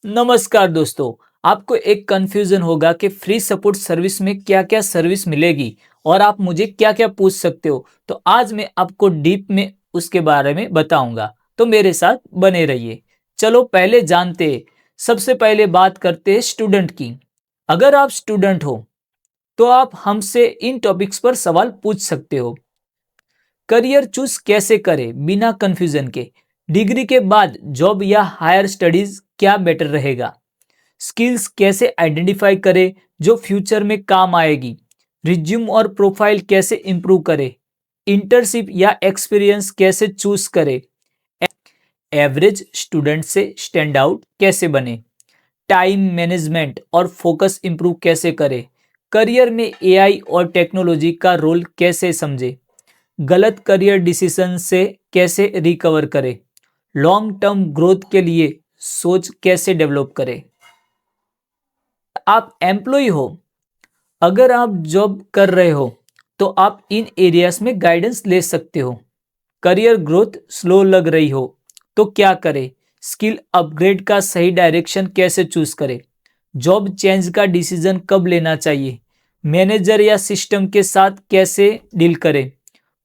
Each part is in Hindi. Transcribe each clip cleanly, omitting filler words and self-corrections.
नमस्कार दोस्तों। आपको एक कंफ्यूजन होगा कि फ्री सपोर्ट सर्विस में क्या क्या सर्विस मिलेगी और आप मुझे क्या क्या पूछ सकते हो। तो आज मैं आपको डीप में उसके बारे में बताऊंगा, तो मेरे साथ बने रहिए। चलो पहले जानते हैं। सबसे पहले बात करते हैं स्टूडेंट की। अगर आप स्टूडेंट हो तो आप हमसे इन टॉपिक्स पर सवाल पूछ सकते हो। करियर चूज कैसे करें बिना कंफ्यूजन के? डिग्री के बाद जॉब या हायर स्टडीज क्या बेटर रहेगा? स्किल्स कैसे आइडेंटिफाई करें जो फ्यूचर में काम आएगी? रिज्यूम और प्रोफाइल कैसे इंप्रूव करें? इंटर्नशिप या एक्सपीरियंस कैसे चूज करें? एवरेज स्टूडेंट से स्टैंड आउट कैसे बने? टाइम मैनेजमेंट और फोकस इंप्रूव कैसे करें? करियर में एआई और टेक्नोलॉजी का रोल कैसे समझे? गलत करियर डिसीजन से कैसे रिकवर करें? लॉन्ग टर्म ग्रोथ के लिए सोच कैसे डेवलप करें? आप एम्प्लॉय हो, अगर आप जॉब कर रहे हो तो आप इन एरियाज में गाइडेंस ले सकते हो। करियर ग्रोथ स्लो लग रही हो तो क्या करें? स्किल अपग्रेड का सही डायरेक्शन कैसे चूज करें? जॉब चेंज का डिसीजन कब लेना चाहिए? मैनेजर या सिस्टम के साथ कैसे डील करें?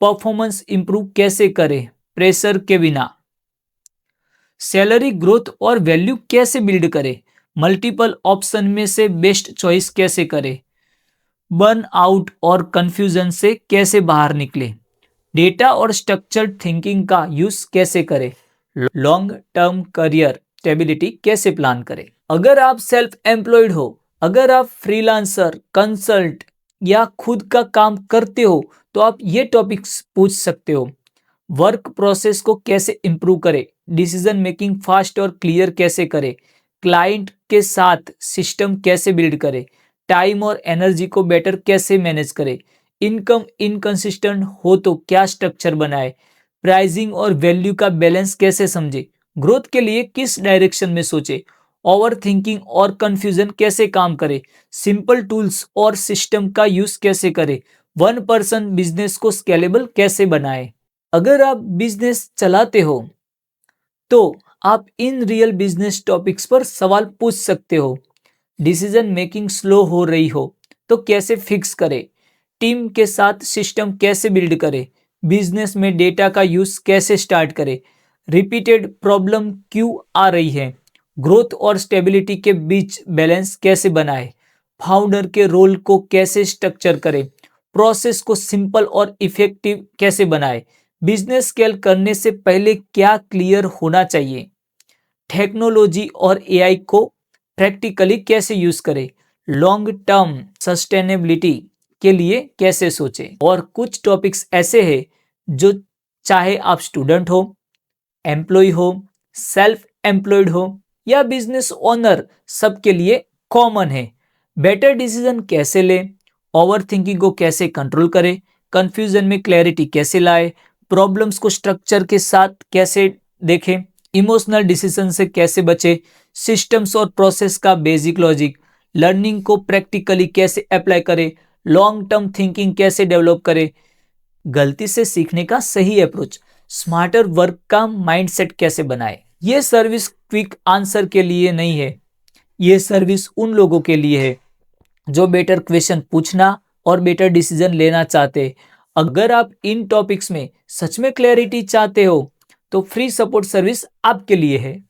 परफॉर्मेंस इंप्रूव कैसे करें प्रेशर के बिना? सैलरी ग्रोथ और वैल्यू कैसे बिल्ड करें? मल्टीपल ऑप्शन में से बेस्ट चॉइस कैसे करें? बर्न आउट और कंफ्यूजन से कैसे बाहर निकले? डेटा और स्ट्रक्चर्ड थिंकिंग का यूज कैसे करें? लॉन्ग टर्म करियर स्टेबिलिटी कैसे प्लान करें? अगर आप सेल्फ एम्प्लॉयड हो, अगर आप फ्रीलांसर, कंसल्ट या खुद का काम करते हो तो आप ये टॉपिक्स पूछ सकते हो। वर्क प्रोसेस को कैसे इंप्रूव करें? डिसीजन मेकिंग फास्ट और क्लियर कैसे करें? क्लाइंट के साथ सिस्टम कैसे बिल्ड करें? टाइम और एनर्जी को बेटर कैसे मैनेज करें? इनकम इनकंसिस्टेंट हो तो क्या स्ट्रक्चर बनाए? प्राइसिंग और वैल्यू का बैलेंस कैसे समझे? ग्रोथ के लिए किस डायरेक्शन में सोचे? ओवर थिंकिंग और कंफ्यूजन कैसे काम करे? सिंपल टूल्स और सिस्टम का यूज कैसे करे? वन पर्सन बिजनेस को स्केलेबल कैसे बनाए? अगर आप बिजनेस चलाते हो तो आप इन रियल बिजनेस टॉपिक्स पर सवाल पूछ सकते हो। डिसीजन मेकिंग स्लो हो रही हो तो कैसे फिक्स करें? टीम के साथ सिस्टम कैसे बिल्ड करें? बिजनेस में डेटा का यूज कैसे स्टार्ट करें? रिपीटेड प्रॉब्लम क्यों आ रही है? ग्रोथ और स्टेबिलिटी के बीच बैलेंस कैसे बनाए? फाउंडर के रोल को कैसे स्ट्रक्चर करें? प्रोसेस को सिंपल और इफेक्टिव कैसे बनाए? बिजनेस स्केल करने से पहले क्या क्लियर होना चाहिए? टेक्नोलॉजी और एआई को प्रैक्टिकली कैसे यूज करें? लॉन्ग टर्म सस्टेनेबिलिटी के लिए कैसे सोचें? और कुछ टॉपिक्स ऐसे हैं जो चाहे आप स्टूडेंट हो, एम्प्लॉय हो, सेल्फ एम्प्लॉयड हो या बिजनेस ओनर, सबके लिए कॉमन है। बेटर डिसीजन कैसे लें? ओवर थिंकिंग को कैसे कंट्रोल करें? कंफ्यूजन में क्लैरिटी कैसे लाए? प्रॉब्लम्स को स्ट्रक्चर के साथ कैसे देखें? इमोशनल डिसीजन से कैसे बचे? सिस्टम्स और प्रोसेस का बेसिक लॉजिक। लर्निंग को प्रैक्टिकली कैसे अप्लाई करें? लॉन्ग टर्म थिंकिंग कैसे डेवलप करें? गलती से सीखने का सही अप्रोच। स्मार्टर वर्क का माइंडसेट कैसे बनाए? ये सर्विस क्विक आंसर के लिए नहीं है, ये सर्विस उन लोगों के लिए है जो बेटर क्वेश्चन पूछना और बेटर डिसीजन लेना चाहते हैं। अगर आप इन टॉपिक्स में सच में क्लैरिटी चाहते हो तो फ्री सपोर्ट सर्विस आपके लिए है।